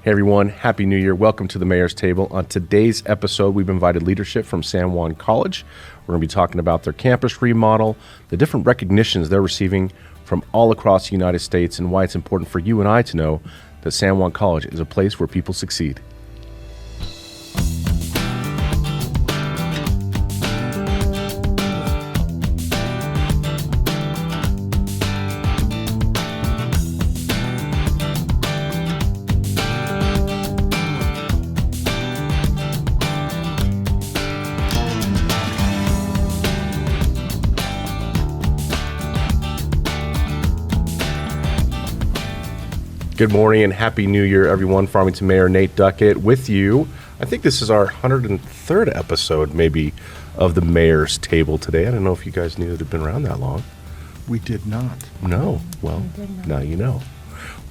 Hey everyone, Happy New Year. Welcome to the Mayor's Table. On today's episode, we've invited leadership from San Juan College. We're going to be talking about their campus remodel, the different recognitions they're receiving from all across the United States, and why it's important for you and I to know that San Juan College is a place where people succeed. Good morning and Happy New Year, everyone. Farmington Mayor Nate Duckett with you. I think this is our 103rd episode, maybe, of the Mayor's Table today. I don't know if you guys knew it had been around that long. We did not. No. Well, now you know.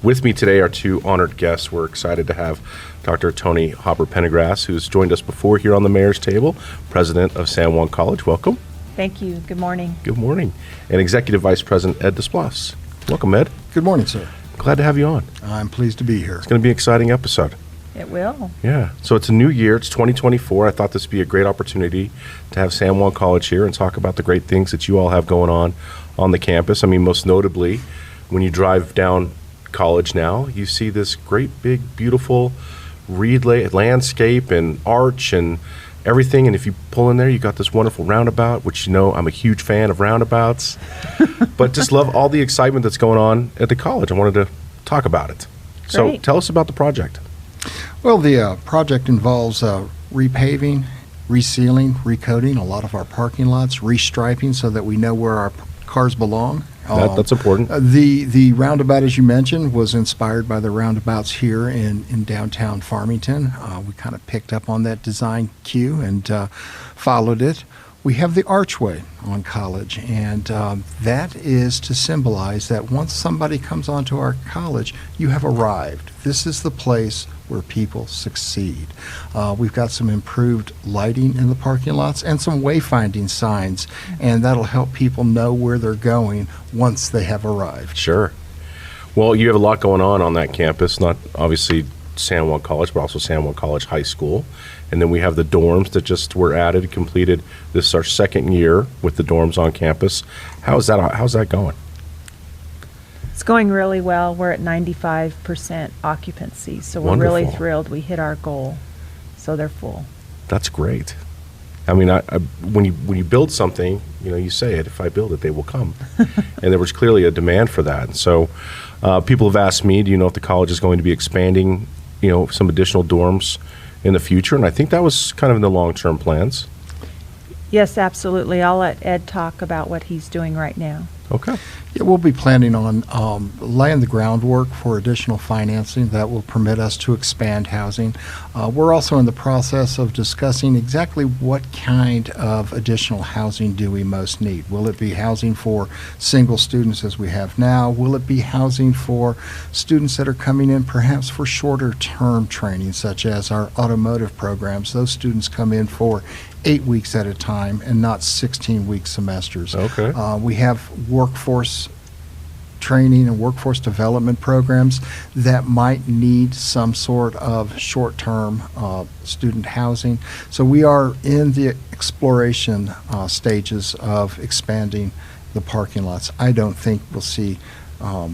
With me today are two honored guests. We're excited to have Dr. Tony Hopper-Pendergrass, who's joined us before here on the Mayor's Table, president of San Juan College. Welcome. Thank you. Good morning. Good morning. And Executive Vice President Ed Desplas. Welcome, Ed. Good morning, sir. Glad to have you on. I'm pleased to be here. It's going to be an exciting episode. It will. Yeah. So it's a new year. It's 2024. I thought this would be a great opportunity to have San Juan College here and talk about the great things that you all have going on the campus. I mean, most notably, when you drive down College now, you see this great, big, beautiful reed landscape and arch and everything. And if you pull in there, you got this wonderful roundabout, which, you know, I'm a huge fan of roundabouts. But just love all the excitement that's going on at the college. I wanted to talk about it. Great. So tell us about the project. Well, the project involves repaving, resealing, recoating a lot of our parking lots, restriping so that we know where our cars belong. That's important. The roundabout, as you mentioned, was inspired by the roundabouts here in downtown Farmington. We kind of picked up on that design cue and followed it. We have the archway on College, and that is to symbolize that once somebody comes onto our college, you have arrived. This is the place where people succeed. We've got some improved lighting in the parking lots and some wayfinding signs, and that'll help people know where they're going once they have arrived. Sure. Well, you have a lot going on that campus, not obviously San Juan College, but also San Juan College High School. And then we have the dorms that just were added, completed. This is our second year with the dorms on campus. How's that going? It's going really well. We're at 95% occupancy, so we're Wonderful. really thrilled. We hit our goal, so they're full. That's great. I mean, when you build something, you know, you say it. If I build it, they will come. And there was clearly a demand for that. And so people have asked me, do you know if the college is going to be expanding, you know, some additional dorms in the future? And I think that was kind of in the long-term plans. Yes, absolutely. I'll let Ed talk about what he's doing right now. Okay. Yeah, we'll be planning on laying the groundwork for additional financing that will permit us to expand housing. We're also in the process of discussing exactly what kind of additional housing do we most need. Will it be housing for single students as we have now? Will it be housing for students that are coming in perhaps for shorter term training, such as our automotive programs? Those students come in for 8 weeks at a time and not 16-week semesters. Okay. We have workforce training and workforce development programs that might need some sort of short-term student housing. So we are in the exploration stages of expanding the parking lots. I don't think we'll see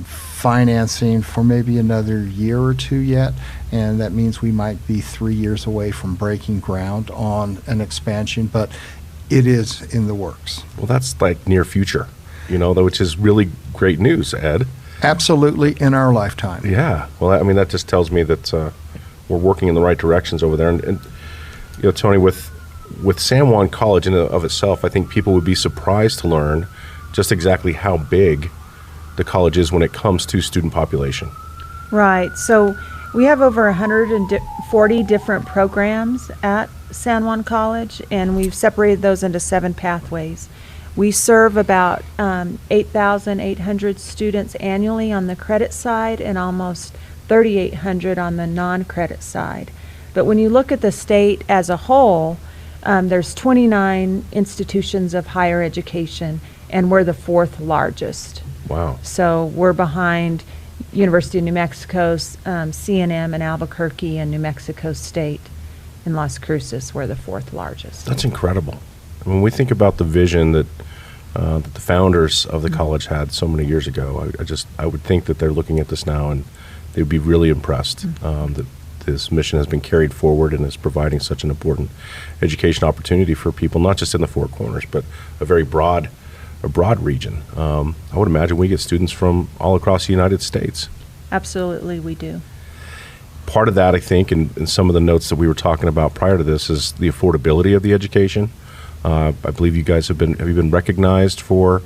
financing for maybe another year or two yet, and that means we might be 3 years away from breaking ground on an expansion, but it is in the works. Well, that's like near future, you know, which is really great news, Ed. Absolutely, in our lifetime. Yeah. Well, I mean, that just tells me that we're working in the right directions over there. And you know, Tony, with San Juan College in and of itself, I think people would be surprised to learn just exactly how big the college is when it comes to student population. Right. So we have over 140 different programs at San Juan College, and we've separated those into 7 pathways. We serve about 8,800 students annually on the credit side and almost 3,800 on the non-credit side. But when you look at the state as a whole, there's 29 institutions of higher education, and we're the 4th largest. Wow. So we're behind University of New Mexico, CNM in Albuquerque, and New Mexico State in Las Cruces were the fourth largest. That's incredible. When we think about the vision that that the founders of the college had so many years ago, I would think that they're looking at this now and they'd be really impressed that this mission has been carried forward and is providing such an important education opportunity for people, not just in the Four Corners, but a very broad region. I would imagine we get students from all across the United States. Absolutely, we do. Part of that, I think, in some of the notes that we were talking about prior to this, is the affordability of the education. I believe you guys have you been recognized for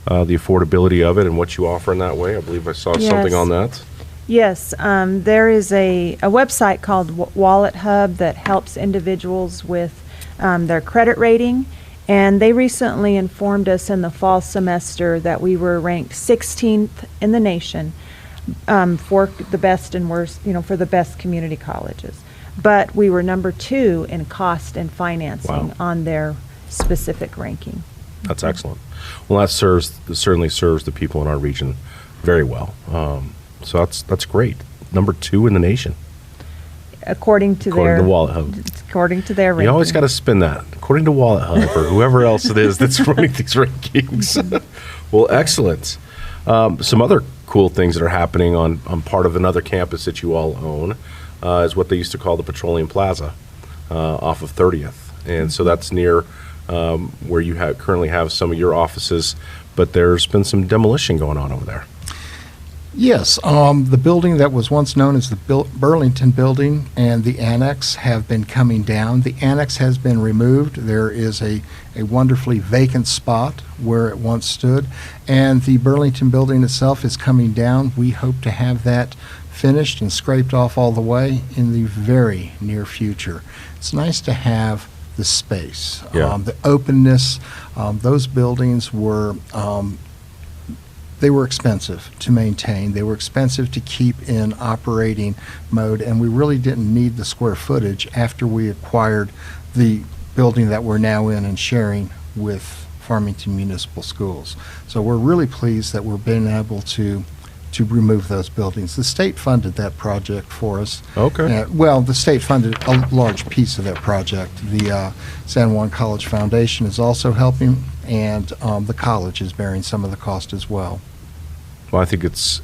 the affordability of it and what you offer in that way? I believe I saw something on that. Yes, there is a website called Wallet Hub that helps individuals with their credit rating, and they recently informed us in the fall semester that we were ranked 16th in the nation for the best and worst, for the best community colleges. But we were number 2 in cost and financing on their specific ranking. That's excellent. Well, that certainly serves the people in our region very well. So that's great. Number 2 in the nation. According to the Wallet Hub. According to their ranking. You always got to spin that. According to Wallet Hub or whoever else it is that's running these rankings. Well, excellent. Some other cool things that are happening on part of another campus that you all own is what they used to call the Petroleum Plaza off of 30th. And so that's near where you currently have some of your offices, but there's been some demolition going on over there. Yes, the building that was once known as the Burlington Building and the annex have been coming down. The annex has been removed. There is a wonderfully vacant spot where it once stood, and the Burlington Building itself is coming down. We hope to have that finished and scraped off all the way in the very near future. It's nice to have the space, the openness. Those buildings were they were expensive to maintain. They were expensive to keep in operating mode, and we really didn't need the square footage after we acquired the building that we're now in and sharing with Farmington Municipal Schools. So we're really pleased that we're being able to remove those buildings. The state funded that project for us. Okay. Well, the state funded a large piece of that project. The San Juan College Foundation is also helping, and the college is bearing some of the cost as well. Well, I think it's,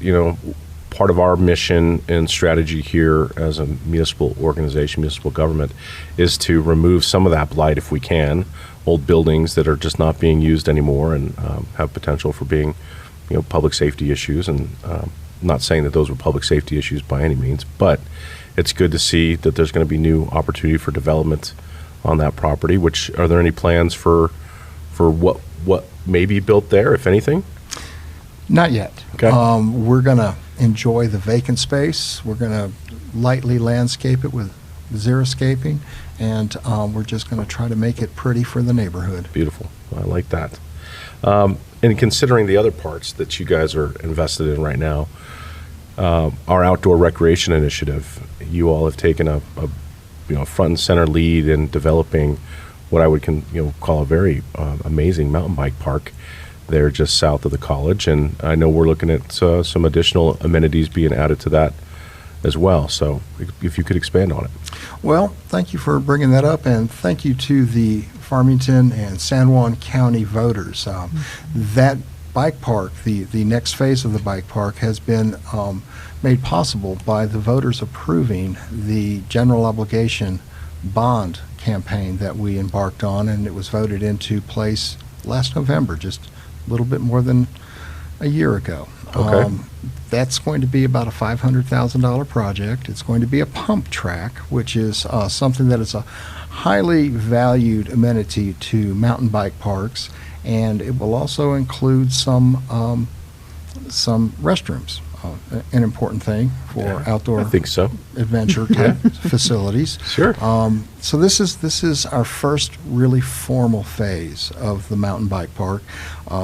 part of our mission and strategy here as a municipal organization, municipal government, is to remove some of that blight if we can, old buildings that are just not being used anymore and have potential for being public safety issues, and not saying that those were public safety issues by any means, but it's good to see that there's going to be new opportunity for development on that property. Are there any plans for what may be built there, if anything? Not yet. Okay. We're going to enjoy the vacant space. We're going to lightly landscape it with xeriscaping, and we're just going to try to make it pretty for the neighborhood. Beautiful. I like that. And considering the other parts that you guys are invested in right now, our outdoor recreation initiative, you all have taken a front and center lead in developing what I would call a very amazing mountain bike park there just south of the college, and I know we're looking at some additional amenities being added to that as well. So if you could expand on it. Well, thank you for bringing that up, and thank you to the Farmington and San Juan County voters. That bike park, the next phase of the bike park, has been made possible by the voters approving the general obligation bond campaign that we embarked on, and it was voted into place last November, just a little bit more than a year ago. Okay. That's going to be about a $500,000 project. It's going to be a pump track, which is something that is a highly valued amenity to mountain bike parks, and it will also include some restrooms, an important thing for outdoor I think so. adventure type facilities. Sure. So this is our first really formal phase of the mountain bike park.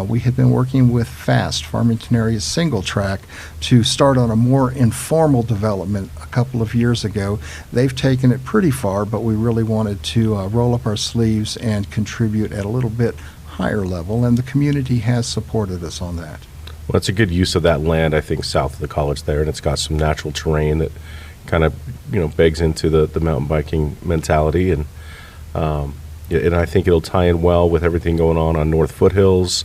We had been working with FAST, Farmington Area Single Track, to start on a more informal development a couple of years ago. They've taken it pretty far, but we really wanted to roll up our sleeves and contribute at a little bit higher level, and the community has supported us on that. Well, it's a good use of that land, I think, south of the college there, and it's got some natural terrain that kind of, begs into the mountain biking mentality, and I think it'll tie in well with everything going on North Foothills,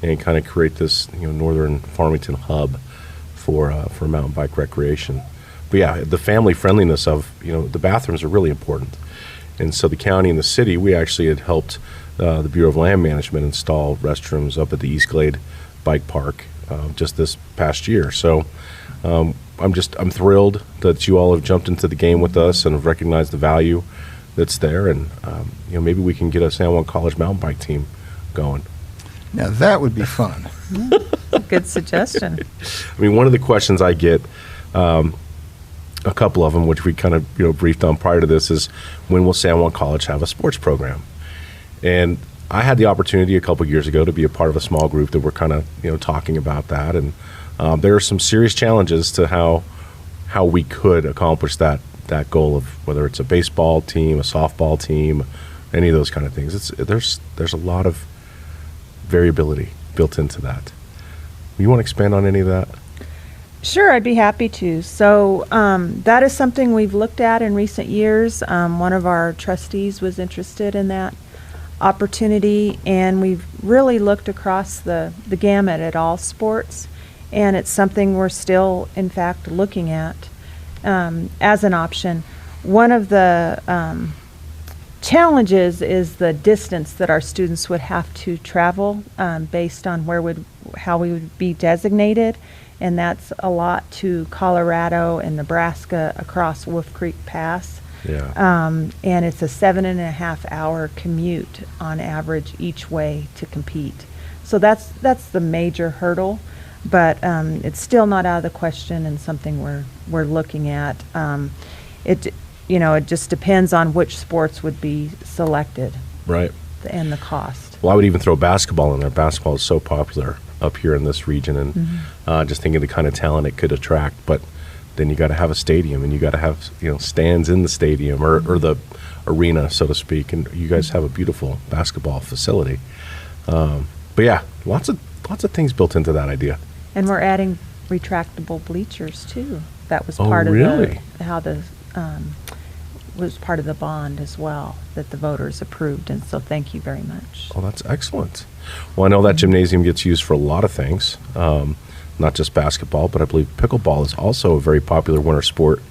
and kind of create this, northern Farmington hub for mountain bike recreation. But yeah, the family friendliness of, the bathrooms are really important, and so the county and the city, we actually had helped the Bureau of Land Management install restrooms up at the East Glade Bike Park just this past year. So I'm thrilled that you all have jumped into the game with us and have recognized the value that's there, and maybe we can get a San Juan College mountain bike team going. Now that would be fun. Good suggestion. I mean, one of the questions I get, a couple of them, which we kind of briefed on prior to this, is when will San Juan College have a sports program? And I had the opportunity a couple years ago to be a part of a small group that were kind of talking about that, and there are some serious challenges to how we could accomplish that goal of whether it's a baseball team, a softball team, any of those kind of things. There's a lot of variability built into that. You want to expand on any of that? Sure, I'd be happy to. So that is something we've looked at in recent years. One of our trustees was interested in that opportunity, and we've really looked across the gamut at all sports, and it's something we're still, in fact, looking at as an option. One of the challenges is the distance that our students would have to travel based on how we would be designated, and that's a lot to Colorado and Nebraska across Wolf Creek Pass. Yeah. And it's a 7.5-hour commute on average each way to compete. So that's the major hurdle, but it's still not out of the question and something we're looking at. It just depends on which sports would be selected. Right. And the cost. Well, I would even throw basketball in there. Basketball is so popular up here in this region, and just thinking the kind of talent it could attract, but then you got to have a stadium, and you got to have stands in the stadium or the arena, so to speak. And you guys have a beautiful basketball facility. But yeah, lots of things built into that idea. And we're adding retractable bleachers too. That was Oh, part of really? was part of the bond as well that the voters approved. And so thank you very much. Oh, that's excellent. Well, I know that gymnasium gets used for a lot of things. Not just basketball, but I believe pickleball is also a very popular winter sport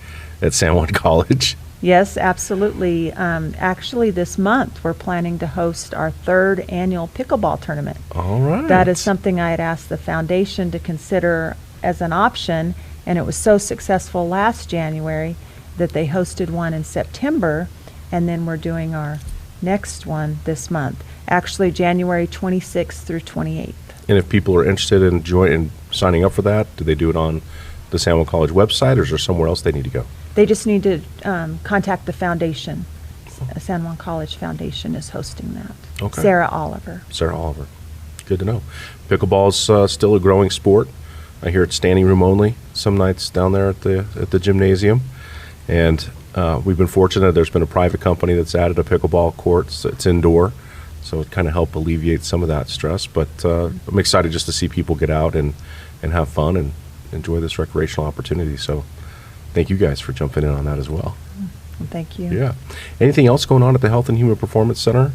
at San Juan College. Yes, absolutely. Actually, this month we're planning to host our 3rd annual pickleball tournament. All right. That is something I had asked the foundation to consider as an option, and it was so successful last January that they hosted one in September, and then we're doing our next one this month, actually January 26th through 28th. And if people are interested in signing up for that, do they do it on the San Juan College website, or is there somewhere else they need to go? They just need to contact the foundation. San Juan College Foundation is hosting that. Okay. Sarah Oliver. Sarah Oliver. Good to know. Pickleball's still a growing sport. I hear it's standing room only some nights down there at the gymnasium. And we've been fortunate. There's been a private company that's added a pickleball court. So it's indoor. So it kind of helped alleviate some of that stress. But I'm excited just to see people get out and have fun and enjoy this recreational opportunity. So thank you guys for jumping in on that as well. Thank you. Yeah. Anything else going on at the Health and Human Performance Center?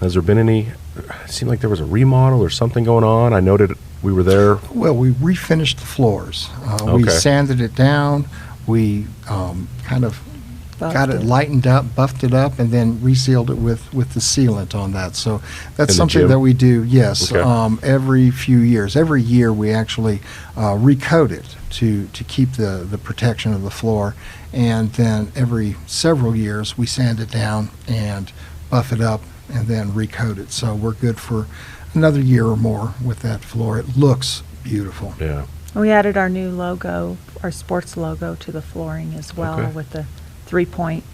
Has there been any? It seemed like there was a remodel or something going on. I noted we were there. Well, we refinished the floors. We Okay. sanded it down. We kind of got it Buffed it. lightened up, buffed it up, and then resealed it with the sealant on that. So that's In the something gym? that we do, yes, Okay. every few years. Every year we actually recoat it to keep the protection of the floor. And then every several years we sand it down and buff it up and then recoat it. So we're good for another year or more with that floor. It looks beautiful. Yeah. We added our new logo, our sports logo, to the flooring as well, Okay. with the 3-point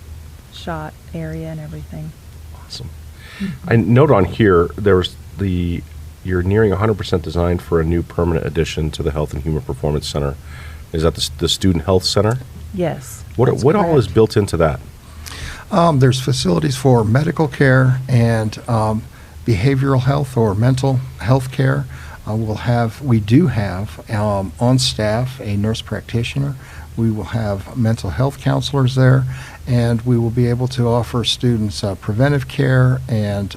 shot area and everything. Awesome. I note on here you're nearing 100% design for a new permanent addition to the Health and Human Performance Center. Is that the Student Health Center? Yes. What that's all is correct. built into that? There's facilities for medical care and behavioral health or mental health care. We do have on staff a nurse practitioner. We will have mental health counselors there, and we will be able to offer students preventive care and,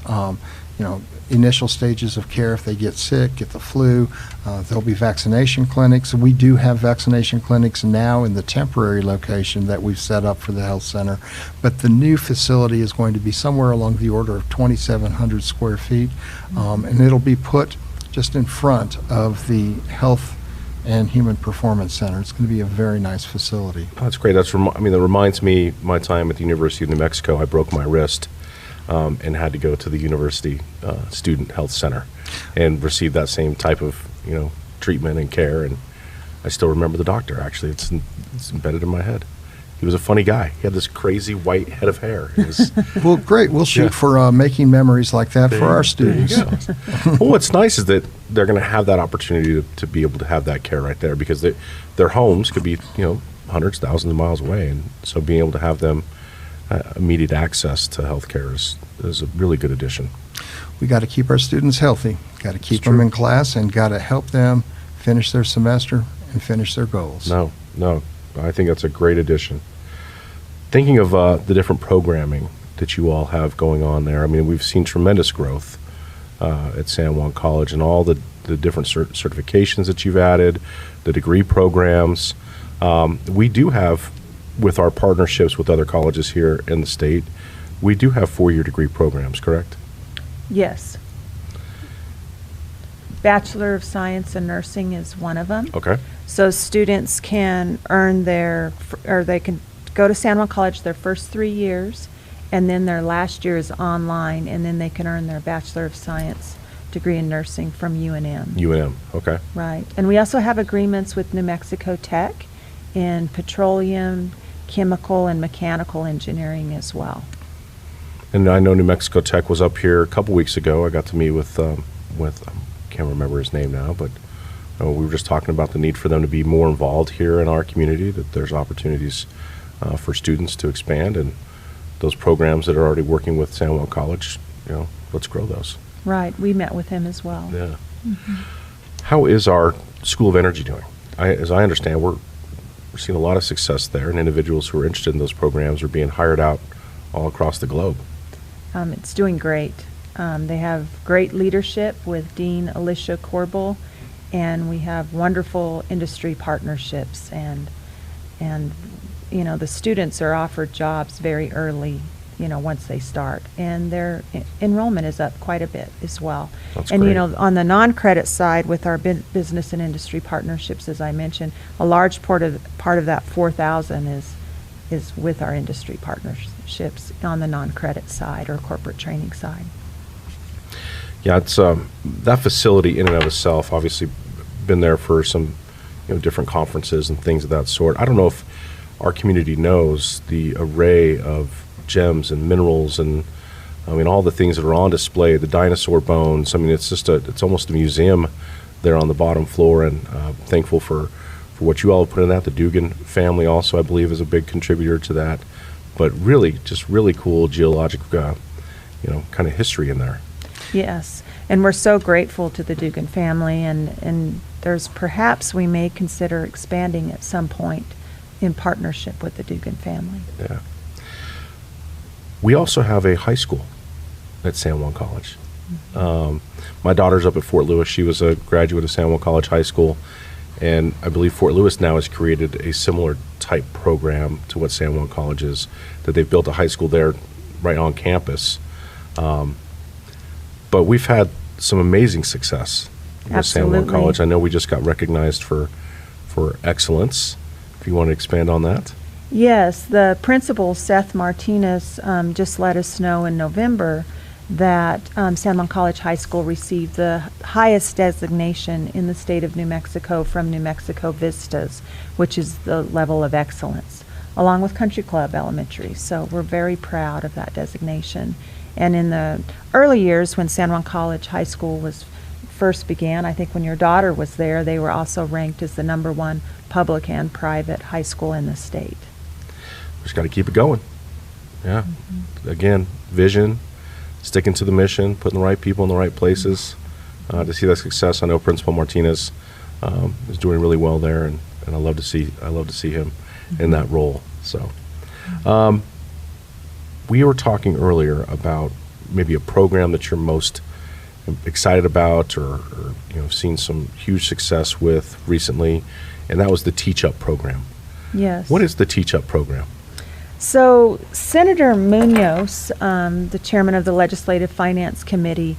initial stages of care if they get sick, get the flu. There'll be vaccination clinics. We do have vaccination clinics now in the temporary location that we've set up for the health center, but the new facility is going to be somewhere along the order of 2,700 square feet, and it'll be put just in front of the Health and Human Performance Center. It's going to be a very nice facility. Oh, that's great. That reminds me my time at the University of New Mexico. I broke my wrist and had to go to the University Student Health Center and receive that same type of treatment and care. And I still remember the doctor. Actually, it's embedded in my head. He was a funny guy. He had this crazy white head of hair. Well, great. We'll shoot for making memories like that for our students. Well, what's nice is that they're going to have that opportunity to be able to have that care right there, because their homes could be hundreds, thousands of miles away, and so being able to have them immediate access to health care is a really good addition. We got to keep our students healthy. Got to keep them in class, and got to help them finish their semester and finish their goals. No, I think that's a great addition. Thinking of the different programming that you all have going on there, I mean, we've seen tremendous growth at San Juan College, and all the different certifications that you've added, the degree programs. We do have, with our partnerships with other colleges here in the state, we do have 4-year degree programs, correct? Yes. Bachelor of Science in Nursing is one of them. Okay. So students can earn they can go to San Juan College their first 3 years, and then their last year is online, and then they can earn their Bachelor of Science degree in nursing from UNM. UNM, okay. Right. And we also have agreements with New Mexico Tech in petroleum, chemical, and mechanical engineering as well. And I know New Mexico Tech was up here a couple weeks ago. I got to meet with I can't remember his name now, but we were just talking about the need for them to be more involved here in our community, that there's opportunities for students to expand, and those programs that are already working with San Juan College, let's grow those. Right. We met with him as well. Yeah. Mm-hmm. How is our School of Energy doing? As I understand, we're seeing a lot of success there, and individuals who are interested in those programs are being hired out all across the globe. It's doing great. They have great leadership with Dean Alicia Corbel, and we have wonderful industry partnerships, and the students are offered jobs very early, once they start, and their enrollment is up quite a bit as well. That's and great. On the non-credit side, with our business and industry partnerships, as I mentioned, a large part of that 4,000 is with our industry partnerships on the non-credit side or corporate training side. Yeah, it's that facility in and of itself, obviously been there for some different conferences and things of that sort. I don't know if our community knows the array of gems and minerals and all the things that are on display, the dinosaur bones. It's almost a museum there on the bottom floor, and thankful for what you all have put in that. The Dugan family also, I believe, is a big contributor to that. But really, just really cool geologic, kind of history in there. Yes, and we're so grateful to the Dugan family, and there's perhaps we may consider expanding at some point in partnership with the Dugan family. Yeah. We also have a high school at San Juan College. Mm-hmm. My daughter's up at Fort Lewis. She was a graduate of San Juan College High School, and I believe Fort Lewis now has created a similar type program to what San Juan College is, that they've built a high school there right on campus. But we've had some amazing success with San Juan College. I know we just got recognized for excellence. If you want to expand on that. Yes, the principal, Seth Martinez, just let us know in November that San Juan College High School received the highest designation in the state of New Mexico from New Mexico Vistas, which is the level of excellence, along with Country Club Elementary. So we're very proud of that designation. And in the early years when San Juan College High School first began, I think when your daughter was there, they were also ranked as the #1 public and private high school in the state. Just got to keep it going. Yeah. Mm-hmm. Again, vision, sticking to the mission, putting the right people in the right places, to see that success. I know Principal Martinez is doing really well there, and I love to see him in that role. So, we were talking earlier about maybe a program that you're most excited about, or seen some huge success with recently, and that was the TeachUp program. Yes. What is the TeachUp program? So Senator Munoz, the chairman of the Legislative Finance Committee,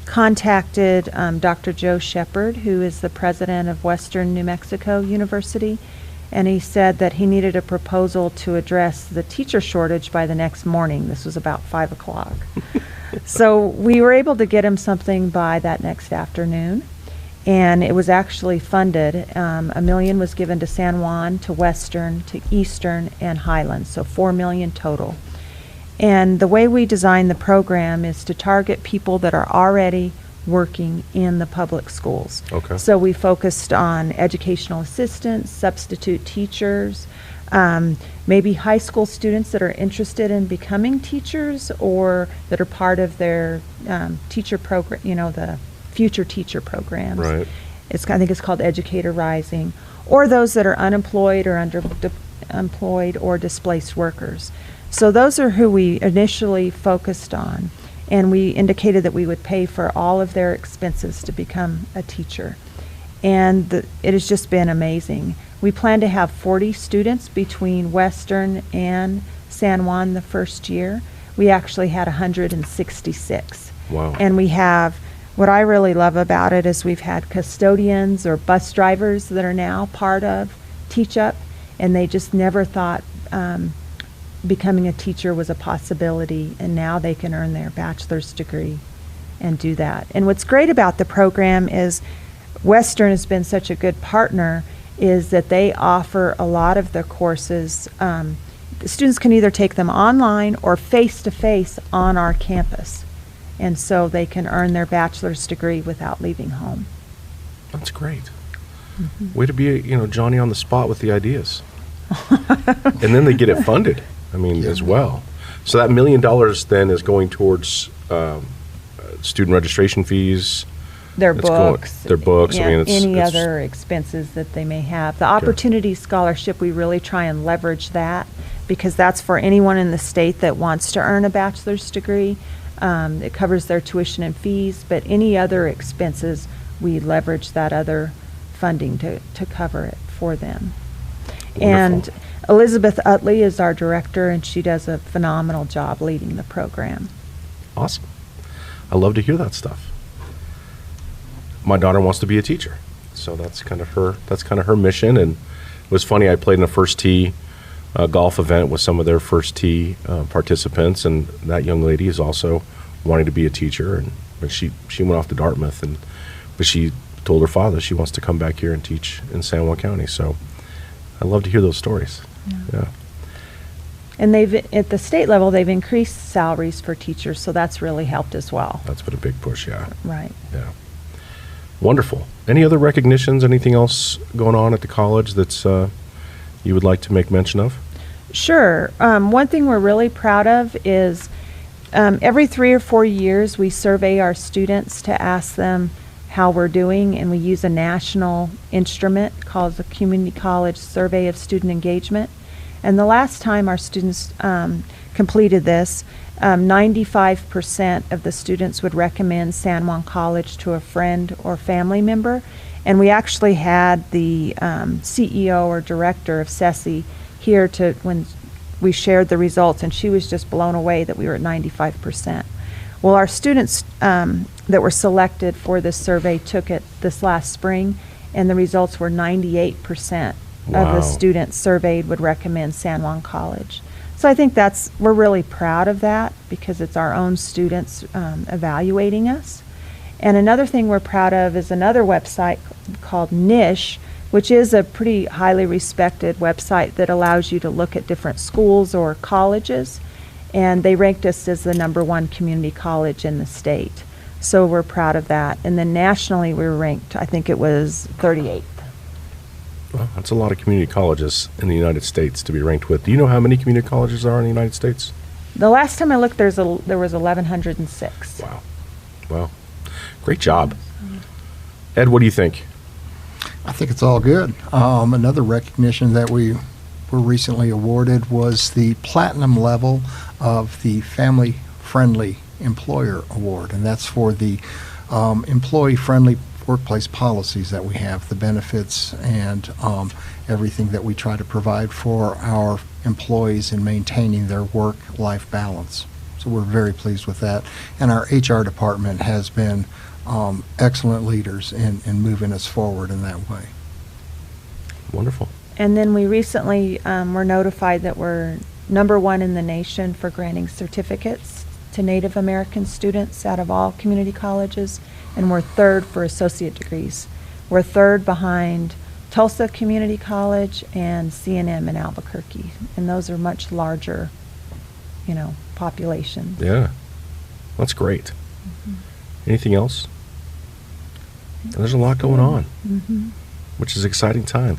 contacted Dr. Joe Shepard, who is the president of Western New Mexico University, and he said that he needed a proposal to address the teacher shortage by the next morning. This was about 5 o'clock. So we were able to get him something by that next afternoon, and it was actually funded. $1 million was given to San Juan, to Western, to Eastern, and Highlands, so $4 million total. And the way we designed the program is to target people that are already working in the public schools. Okay. So we focused on educational assistants, substitute teachers, maybe high school students that are interested in becoming teachers, or that are part of their teacher program, the future teacher programs. Right. I think it's called Educator Rising, or those that are unemployed or underemployed or displaced workers. So those are who we initially focused on, and we indicated that we would pay for all of their expenses to become a teacher. And it has just been amazing. We plan to have 40 students between Western and San Juan the first year. We actually had 166. Wow. And we have, what I really love about it is we've had custodians or bus drivers that are now part of TeachUp, and they just never thought becoming a teacher was a possibility, and now they can earn their bachelor's degree and do that. And what's great about the program is Western has been such a good partner, is that they offer a lot of the courses. The students can either take them online or face-to-face on our campus, and so they can earn their bachelor's degree without leaving home. That's great. Way to be, Johnny on the spot with the ideas. And then they get it funded, as well. So that $1 million then is going towards student registration fees. Their It's books. their books. Yeah, It's any other expenses that they may have. The Opportunity Scholarship, we really try and leverage that, because that's for anyone in the state that wants to earn a bachelor's degree. It covers their tuition and fees, but any other expenses, we leverage that other funding to cover it for them. Wonderful. And Elizabeth Utley is our director, and she does a phenomenal job leading the program. Awesome. I love to hear that stuff. My daughter wants to be a teacher, so that's kind of her mission. And it was funny, I played in a first tee golf event with some of their first tee participants, and that young lady is also wanting to be a teacher, but she went off to Dartmouth, but she told her father she wants to come back here and teach in San Juan County. So I love to hear those stories. Yeah. And at the state level, they've increased salaries for teachers, so that's really helped as well. That's been a big push, yeah. Right. Yeah. Wonderful. Any other recognitions, anything else going on at the college that's you would like to make mention of? Sure. One thing we're really proud of is every 3 or 4 years we survey our students to ask them how we're doing, and we use a national instrument called the Community College Survey of Student Engagement. And the last time our students completed this, 95% of the students would recommend San Juan College to a friend or family member. And we actually had the CEO or director of SESI here when we shared the results, and she was just blown away that we were at 95%. Well, our students that were selected for this survey took it this last spring, and the results were 98% of the students surveyed would recommend San Juan College. So I think we're really proud of that, because it's our own students evaluating us. And another thing we're proud of is another website called Niche, which is a pretty highly respected website that allows you to look at different schools or colleges. And they ranked us as the #1 community college in the state. So we're proud of that. And then nationally, we were ranked, I think it was 38th. Well, that's a lot of community colleges in the United States to be ranked with. Do you know how many community colleges there are in the United States? The last time I looked, there was 1,106. Wow. Well, great job. Ed, what do you think? I think it's all good. Another recognition that we were recently awarded was the platinum level of the Family Friendly Employer Award, and that's for the employee-friendly workplace policies that we have, the benefits and everything that we try to provide for our employees in maintaining their work-life balance. So we're very pleased with that. And our HR department has been excellent leaders in moving us forward in that way. Wonderful. And then we recently were notified that we're #1 in the nation for granting certificates to Native American students out of all community colleges, and we're 3rd for associate degrees. We're 3rd behind Tulsa Community College and C&M in Albuquerque, and those are much larger, populations. Yeah, that's great. Anything else? There's a lot going on, which is an exciting time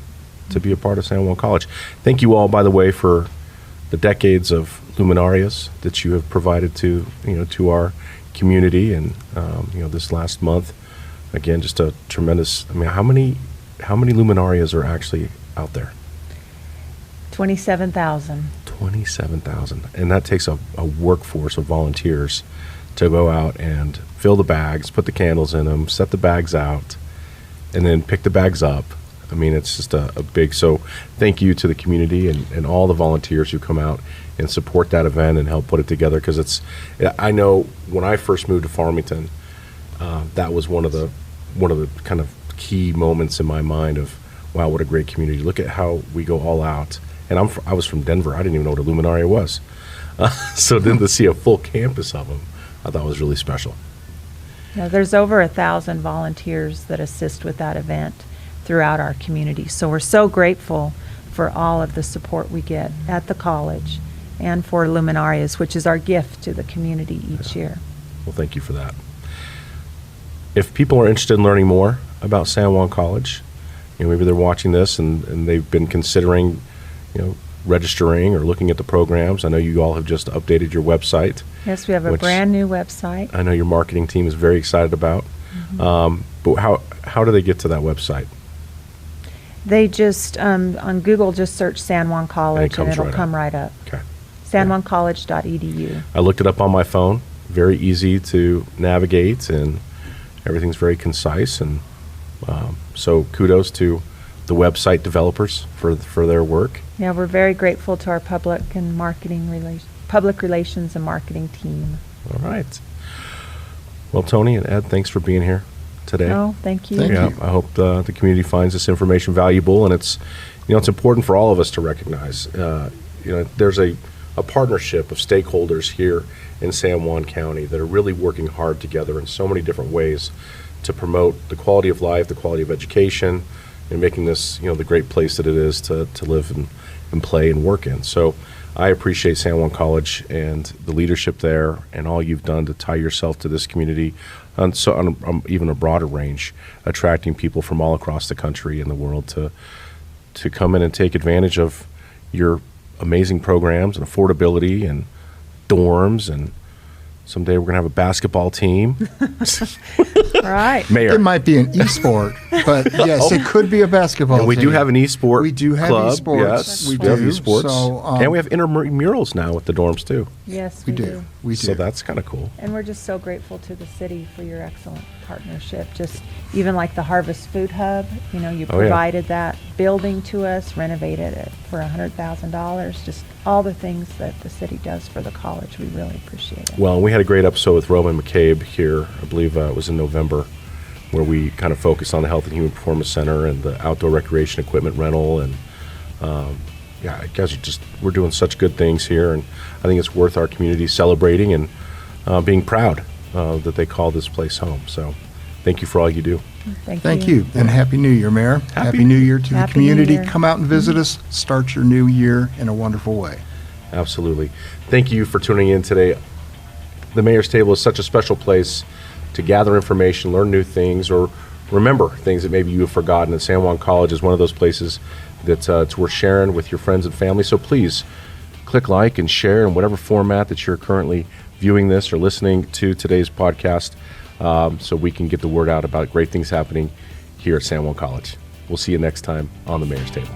to be a part of San Juan College. Thank you all, by the way, for the decades of Luminarias that you have provided to our community, and this last month, again, just a tremendous. I mean, how many Luminarias are actually out there? 27,000. 27,000, and that takes a workforce of volunteers to go out and fill the bags, put the candles in them, set the bags out, and then pick the bags up. I mean, it's just a big, so thank you to the community and all the volunteers who come out and support that event and help put it together, because I know when I first moved to Farmington, that was one of the kind of key moments in my mind of, wow, what a great community. Look at how we go all out. And I was from Denver. I didn't even know what a Luminaria was. So then to see a full campus of them, I thought was really special. Yeah, there's over 1,000 volunteers that assist with that event throughout our community. So we're so grateful for all of the support we get at the college and for Luminarias, which is our gift to the community each year. Well, thank you for that. If people are interested in learning more about San Juan College, maybe they're watching this and they've been considering, registering or looking at the programs. I know you all have just updated your website. Yes, we have a brand new website. I know your marketing team is very excited about. But how do they get to that website? They just, on Google, just search San Juan College and it'll come right up. Okay. sanjuancollege.edu. I looked it up on my phone. Very easy to navigate, and everything's very concise. And so kudos to the website developers for their work. Yeah, we're very grateful to our public relations and marketing team. All right. Well, Tony and Ed, thanks for being here today. Oh, thank you. Thank you. I hope the community finds this information valuable, and it's important for all of us to recognize. There's a partnership of stakeholders here in San Juan County that are really working hard together in so many different ways to promote the quality of life, the quality of education, and making this the great place that it is to live and play and work in. So I appreciate San Juan College and the leadership there and all you've done to tie yourself to this community on even a broader range, attracting people from all across the country and the world to come in and take advantage of your amazing programs and affordability and dorms, and someday we're going to have a basketball team. Right. Mayor. It might be an e-sport, but yes, it could be a basketball And we team. do have an e-sport We do have club. e-sports. Yes, We we have do. e-sports. So, and we have intramurals now with the dorms too. Yes, We do. We do. So that's kind of cool. And we're just so grateful to the city for your excellent partnership. Just even like the Harvest Food Hub, you Oh, yeah. provided that building to us, renovated it for $100,000. Just all the things that the city does for the college, we really appreciate it. Well, we had a great episode with Roman McCabe here, I believe it was in November, where we kind of focused on the Health and Human Performance Center and the outdoor recreation equipment rental. And guys, we're doing such good things here. And I think it's worth our community celebrating and being proud that they call this place home. So thank you for all you do. Thank you. And Happy New Year, Mayor. Happy New Year to the Happy New community. Year. Come out and visit us. Start your new year in a wonderful way. Absolutely. Thank you for tuning in today. The Mayor's Table is such a special place to gather information, learn new things, or remember things that maybe you have forgotten. And San Juan College is one of those places that it's worth sharing with your friends and family. So please click like and share in whatever format that you're currently viewing this or listening to today's podcast. so we can get the word out about great things happening here at San Juan College. We'll see you next time on the Mayor's Table.